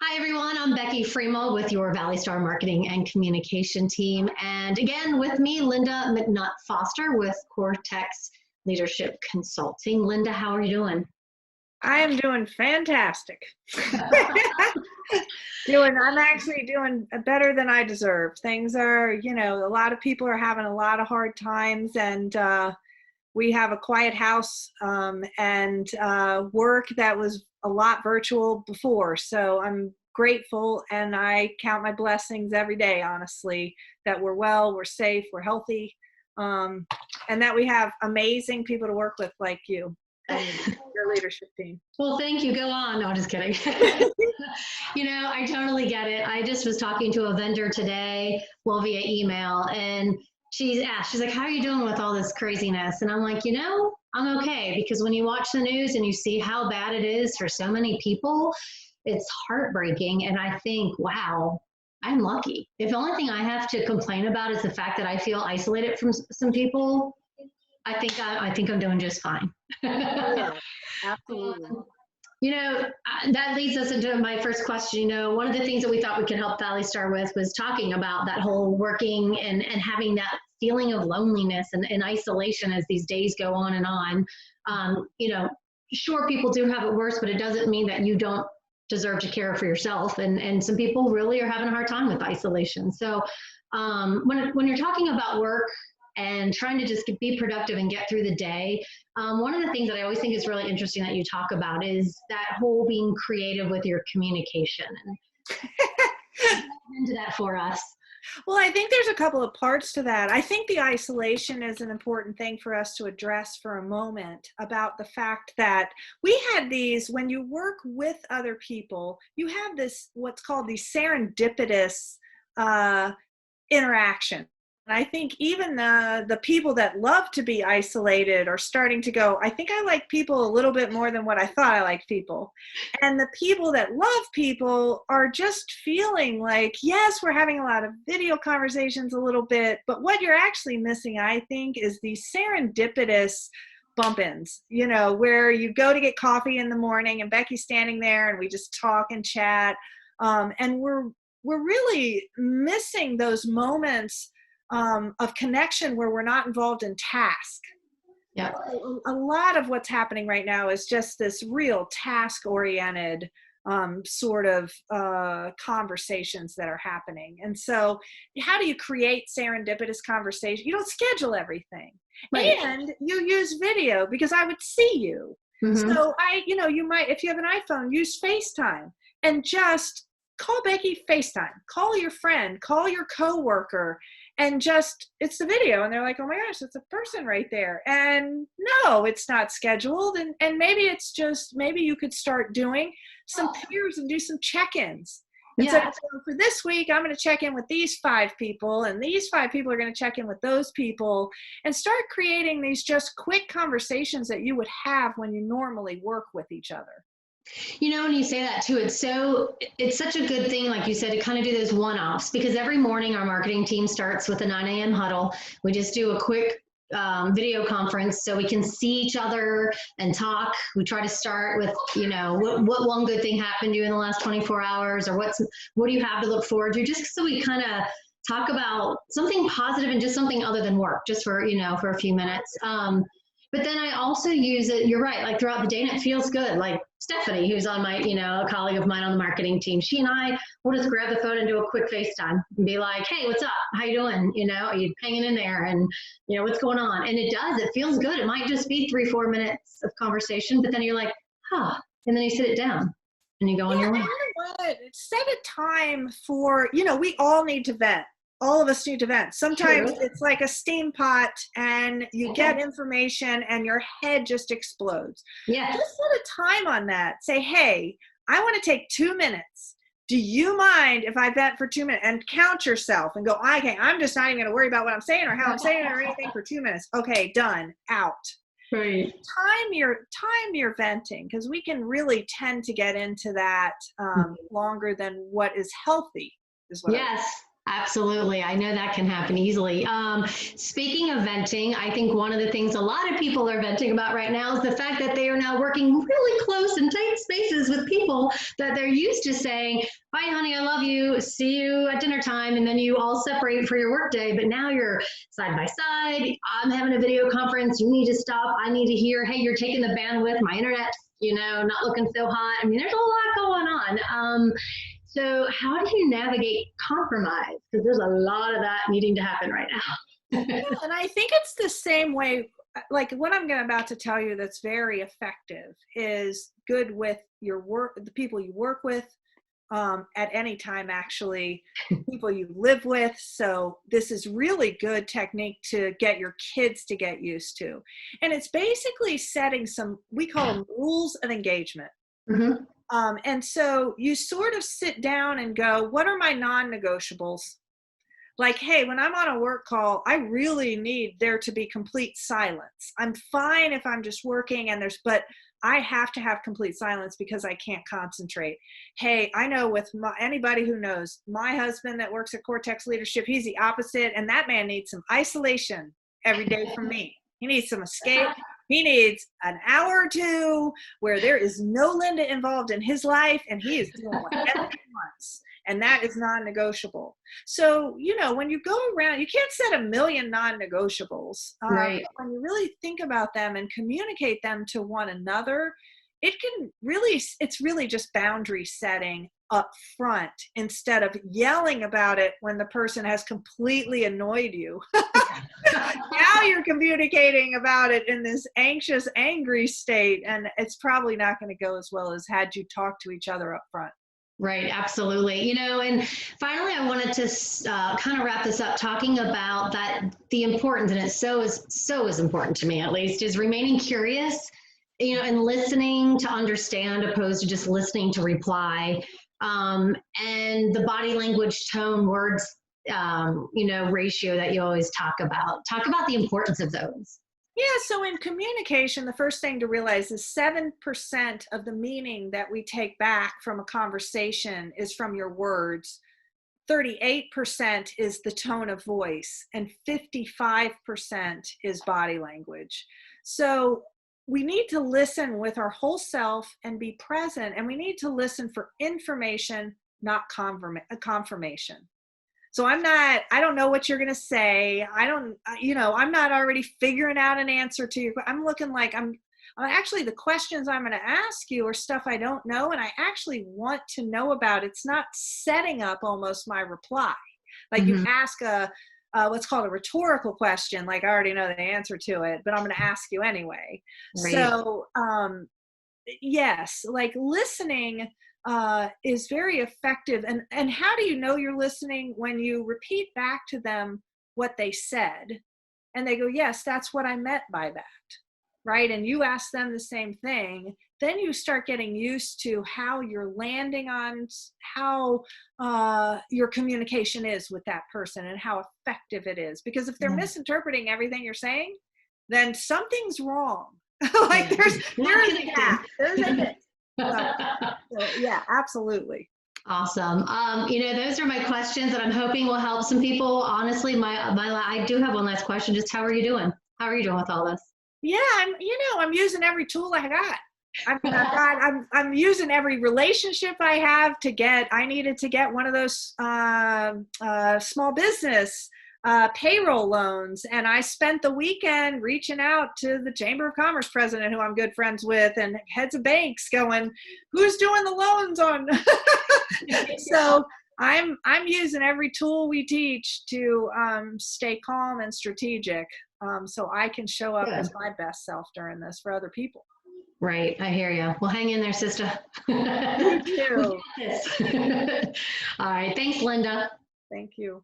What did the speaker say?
Hi, everyone. I'm Becky Freemal with your ValleyStar Marketing and Communication team. And again, with me, Lynda McNutt Foster with Cortex Leadership Consulting. Lynda, how are you doing? I am doing fantastic. I'm actually doing better than I deserve. Things are, a lot of people are having a lot of hard times, and we have a quiet house and work that was a lot virtual before. So I'm grateful, and I count my blessings every day, honestly, that we're well, we're safe, we're healthy, and that we have amazing people to work with like you and your leadership team. Well, thank you. Go on. No, I'm just kidding. I totally get it. I just was talking to a vendor today, well, via email, and she's like, how are you doing with all this craziness? And I'm like, I'm okay, because when you watch the news and you see how bad it is for so many people, it's heartbreaking. And I think, wow, I'm lucky. If the only thing I have to complain about is the fact that I feel isolated from some people, I think I'm doing just fine. Yeah, absolutely. That leads us into my first question. One of the things that we thought we could help ValleyStar with was talking about that whole working and having that feeling of loneliness and isolation as these days go on and on. Sure, people do have it worse, but it doesn't mean that you don't deserve to care for yourself. And some people really are having a hard time with isolation. So when you're talking about work and trying to just be productive and get through the day, one of the things that I always think is really interesting that you talk about is that whole being creative with your communication. And into that for us. Well, I think there's a couple of parts to that. I think the isolation is an important thing for us to address for a moment, about the fact that we had these, when you work with other people, you have this, what's called the serendipitous interaction. And I think even the people that love to be isolated are starting to go, I think I like people a little bit more than what I thought I liked people. And the people that love people are just feeling like, yes, we're having a lot of video conversations a little bit, but what you're actually missing, I think, is these serendipitous bump-ins, where you go to get coffee in the morning and Becky's standing there and we just talk and chat. And we're really missing those moments of connection where we're not involved in task. Yeah. A lot of what's happening right now is just this real task-oriented sort of conversations that are happening. And so how do you create serendipitous conversation? You don't schedule everything. Right. And you use video because I would see you. Mm-hmm. So you might, if you have an iPhone, use FaceTime and just call Becky FaceTime, call your friend, call your coworker, and just, it's the video. And they're like, oh my gosh, it's a person right there. And no, it's not scheduled. And maybe it's just, maybe you could start doing some peers and do some check-ins. And so for this week, I'm going to check in with these 5 people, and these 5 people are going to check in with those people, and start creating these just quick conversations that you would have when you normally work with each other. When you say that too, it's such a good thing, like you said, to kind of do those one-offs, because every morning our marketing team starts with a 9 a.m. huddle. We just do a quick video conference so we can see each other and talk. We try to start with, what one good thing happened to you in the last 24 hours, or what do you have to look forward to, just so we kind of talk about something positive and just something other than work, just for a few minutes. But then I also use it, you're right, like throughout the day, and it feels good. Like Stephanie, who's on my, a colleague of mine on the marketing team, she and I will just grab the phone and do a quick FaceTime and be like, hey, what's up? How you doing? Are you hanging in there? And, what's going on? And it feels good. It might just be 3-4 minutes of conversation, but then you're like, and then you sit it down and you go on your way. Set a time for, we all need to vent. All of us need to vent. Sometimes it's like a steam pot and you get information and your head just explodes. Yeah. Just set a time on that. Say, hey, I want to take 2 minutes. Do you mind if I vent for 2 minutes? And count yourself and go, okay, I'm just not even going to worry about what I'm saying or how I'm saying it or anything for 2 minutes. Okay, done, out. Right. Time your venting, because we can really tend to get into that longer than what is healthy. Is what Absolutely. I know that can happen easily. Speaking of venting, I think one of the things a lot of people are venting about right now is the fact that they are now working really close and tight spaces with people people that they're used to saying, bye, honey, I love you. See you at dinner time. And then you all separate for your work day. But now you're side by side. I'm having a video conference. You need to stop. I need to hear, hey, you're taking the bandwidth. My internet's, not looking so hot. I mean, there's a lot going on. So how do you navigate compromise? Because there's a lot of that needing to happen right now. Yeah, and I think it's the same way, like what I'm about to tell you that's very effective is good with your work, the people you work with, at any time, actually, people you live with. So this is really good technique to get your kids to get used to. And it's basically setting some, we call them rules of engagement. Mm-hmm. And so you sort of sit down and go, what are my non-negotiables? Like, hey, when I'm on a work call, I really need there to be complete silence. I'm fine if I'm just working but I have to have complete silence because I can't concentrate. Hey, I know with anybody who knows, my husband that works at Cortex Leadership, he's the opposite. And that man needs some isolation every day from me. He needs some escape. He needs an hour or two where there is no Lynda involved in his life and he is doing whatever he wants. And that is non-negotiable. So, when you go around, you can't set a million non-negotiables. Right. When you really think about them and communicate them to one another, it's really just boundary setting up front instead of yelling about it when the person has completely annoyed you. Now you're communicating about it in this anxious, angry state, and it's probably not going to go as well as had you talked to each other up front. Right, absolutely. And finally, I wanted to kind of wrap this up talking about that the importance, and it's so is important to me at least, is remaining curious, and listening to understand opposed to just listening to reply, and the body language, tone, words, ratio that you always talk about. Talk about the importance of those. Yeah, so in communication, the first thing to realize is 7% of the meaning that we take back from a conversation is from your words. 38% is the tone of voice, and 55% is body language. So we need to listen with our whole self and be present, and we need to listen for information, not confirmation. So I don't know what you're going to say. I'm not already figuring out an answer to you. I'm looking like I'm actually, the questions I'm going to ask you are stuff I don't know. And I actually want to know about. It's not setting up almost my reply. Like you ask what's called a rhetorical question. Like I already know the answer to it, but I'm going to ask you anyway. Right. So, yes, like listening is very effective. And how do you know you're listening? When you repeat back to them what they said and they go, yes, that's what I meant by that. Right. And you ask them the same thing. Then you start getting used to how you're landing on how your communication is with that person and how effective it is. Because if they're misinterpreting everything you're saying, then something's wrong. Like there's a gap. There's a bit. So, yeah, absolutely. Awesome. Those are my questions that I'm hoping will help some people. Honestly, I do have one last question. Just how are you doing? How are you doing with all this? Yeah, I'm using every tool I got. I'm using every relationship I have I needed to get one of those small business payroll loans. And I spent the weekend reaching out to the Chamber of Commerce president, who I'm good friends with, and heads of banks going, who's doing the loans on? So I'm using every tool we teach to stay calm and strategic, so I can show up as my best self during this for other people. Right. I hear you. Well, hang in there, sister. You too. All right. Thanks, Lynda. Thank you.